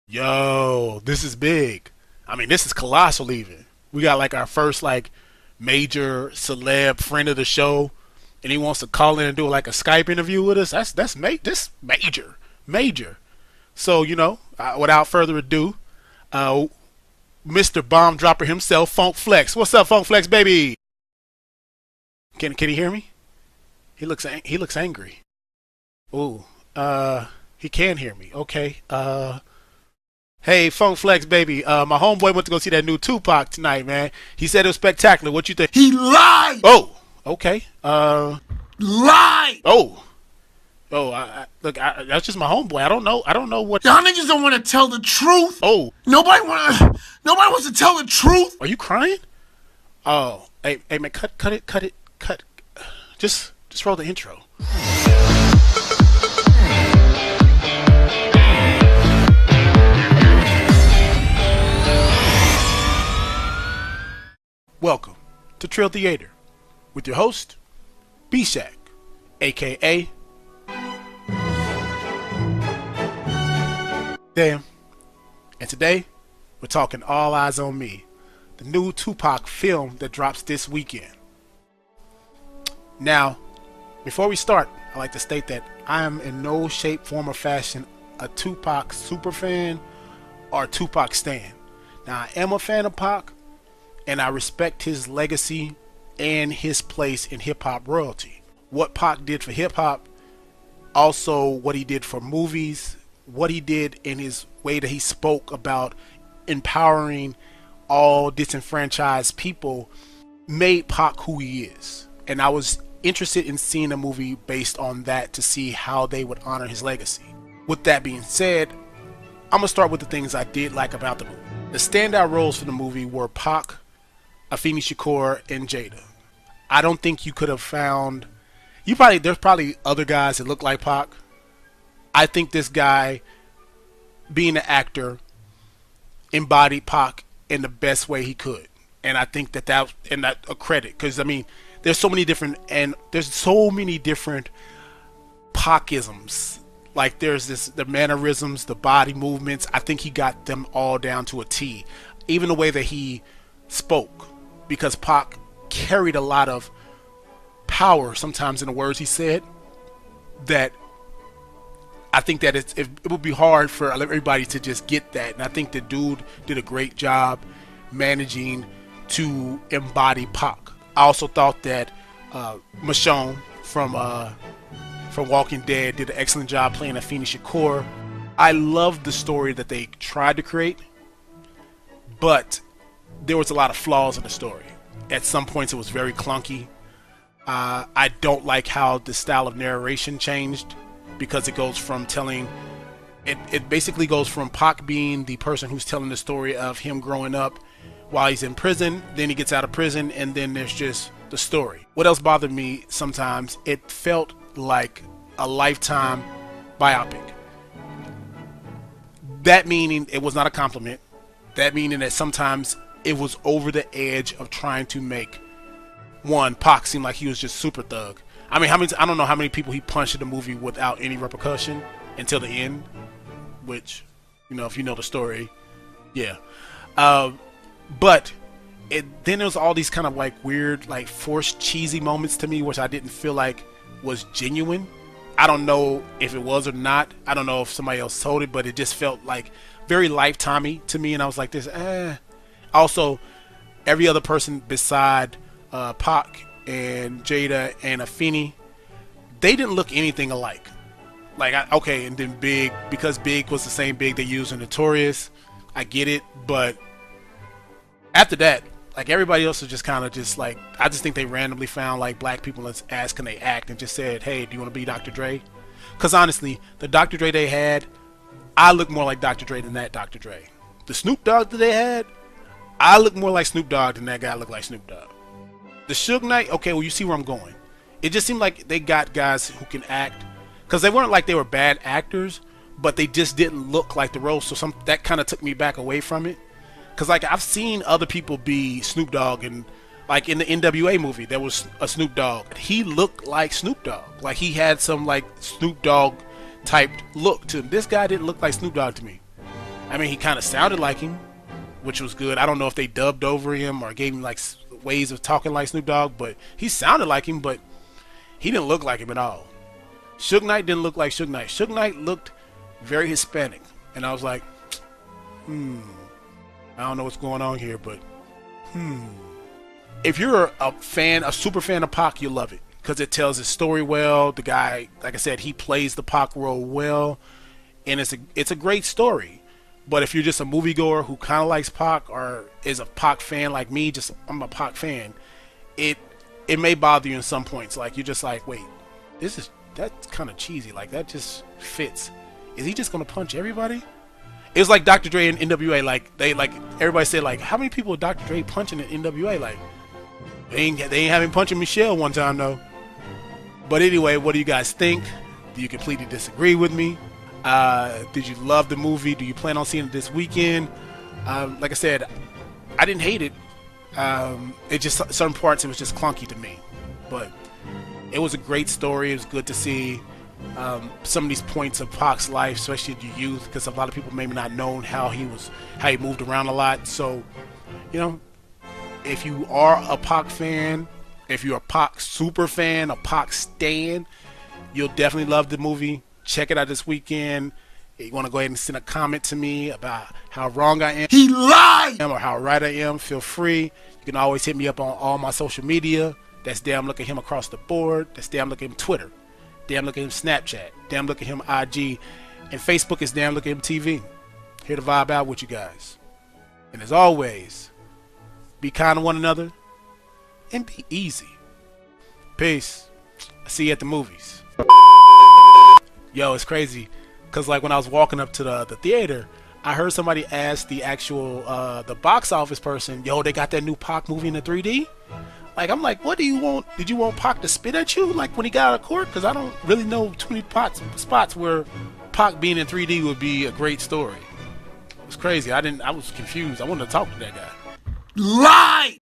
Yo, this is big. I mean, this is colossal even. We got like our first like major celeb friend of the show, and he wants to call in and do like a Skype interview with us. This major, major. So without further ado, uh, Mr. Bomb Dropper himself, Funk Flex. What's up, Funk Flex, baby? Can he hear me? He looks angry. Ooh, he can hear me. Okay. Hey, Funk Flex, baby. My homeboy went to go see that new Tupac tonight, man. He said it was spectacular. What you think? He lied! Oh, okay. Lied! Look, that's just my homeboy. I don't know. I don't know what. Y'all niggas don't want to tell the truth. Oh, Nobody wants to tell the truth. are you crying? Oh, hey, man, cut. Just roll the intro. Welcome to Trill Theater with your host, B-Shack, aka Damn. And today, we're talking All Eyez on Me, the new Tupac film that drops this weekend. Now, before we start, I'd like to state that I am in no shape, form, or fashion a Tupac superfan or Tupac stan. Now, I am a fan of Pac, and I respect his legacy and his place in hip-hop royalty. What Pac did for hip-hop, also what he did for movies, what he did in his way that he spoke about empowering all disenfranchised people made Pac who he is. And I was interested in seeing a movie based on that to see how they would honor his legacy. With that being said, I'm going to start with the things I did like about the movie. The standout roles for the movie were Pac, Afeni Shakur, and Jada. I don't think you could have found. There's probably other guys that look like Pac. I think this guy, being an actor, embodied Pac in the best way he could, and I think that's a credit, because I mean, there's so many different Pacisms. Like there's the mannerisms, the body movements. I think he got them all down to a T. Even the way that he spoke, because Pac carried a lot of power sometimes in the words he said, that I think that it would be hard for everybody to just get that. And I think the dude did a great job managing to embody Pac. I also thought that Michonne from Walking Dead did an excellent job playing Afeni Shakur. I loved the story that they tried to create, but there was a lot of flaws in the story. At some points it was very clunky. I don't like how the style of narration changed, because it goes from it basically goes from Pac being the person who's telling the story of him growing up while he's in prison, then he gets out of prison, and then there's just the story. What else bothered me sometimes, it felt like a Lifetime biopic. That meaning it was not a compliment. That meaning that sometimes it was over the edge of trying to make Pac seem like he was just super thug. I mean, I don't know how many people he punched in the movie without any repercussion until the end, which, if you know the story, yeah. But then there was all these kind of like weird, like forced cheesy moments to me, which I didn't feel like was genuine. I don't know if it was or not. I don't know if somebody else told it, but it just felt like very Lifetimey to me, and I was like this. Also, every other person beside Pac and Jada and Afeni, they didn't look anything alike. And then Big, because Big was the same Big they used in Notorious, I get it, but after that, like everybody else was just kind of just like, I just think they randomly found like black people and asked can they act, and just said, hey, do you want to be Dr. Dre? Because honestly, the Dr. Dre they had, I look more like Dr. Dre than that Dr. Dre. The Snoop Dogg that they had, I look more like Snoop Dogg than that guy looked like Snoop Dogg. The Suge Knight, okay, well, you see where I'm going. It just seemed like they got guys who can act, because they weren't like they were bad actors, but they just didn't look like the role. So that kind of took me back away from it. Because like I've seen other people be Snoop Dogg, and like in the NWA movie, there was a Snoop Dogg. He looked like Snoop Dogg. Like he had some like Snoop Dogg type look to him. This guy didn't look like Snoop Dogg to me. I mean, he kind of sounded like him, which was good. I don't know if they dubbed over him or gave him like ways of talking like Snoop Dogg, but he sounded like him, but he didn't look like him at all. Suge Knight didn't look like Suge Knight. Suge Knight looked very Hispanic, and I was like, I don't know what's going on here, but If you're a super fan of Pac, you'll love it because it tells his story well. The guy, like I said, he plays the Pac role well, and it's a great story. But if you're just a moviegoer who kind of likes Pac or is a Pac fan like me, I'm a Pac fan, it may bother you in some points. Like you're just like, wait, that's kind of cheesy. Like that just fits. Is he just gonna punch everybody? It was like Dr. Dre and NWA. Like everybody said, like how many people Dr. Dre punching in NWA? Like they ain't having punching Michelle one time though. But anyway, what do you guys think? Do you completely disagree with me? Did you love the movie? Do you plan on seeing it this weekend? Like I said, I didn't hate it. It just certain parts it was just clunky to me, but it was a great story. It was good to see some of these points of Pac's life, especially the youth, because a lot of people maybe not known how he moved around a lot. So, you know, if you are a Pac fan, if you're a Pac super fan, a Pac stan, you'll definitely love the movie. Check it out this weekend. If you want to go ahead and send a comment to me about how wrong I am, He lied! or how right I am, feel free. You can always hit me up on all my social media. That's DAMNlookatHIM across the board. That's DAMNlookatHIM Twitter. DAMNlookatHIM Snapchat. DAMNlookatHIM IG. And Facebook is DAMNlookatHIM TV. Here to vibe out with you guys. And as always, be kind to one another and be easy. Peace. I'll see you at the movies. Yo, it's crazy. Because like when I was walking up to the theater, I heard somebody ask the actual the box office person, yo, they got that new Pac movie in the 3D? Like, I'm like, what do you want? Did you want Pac to spit at you like when he got out of court? Because I don't really know too many spots where Pac being in 3D would be a great story. It was crazy. I was confused. I wanted to talk to that guy. Lied!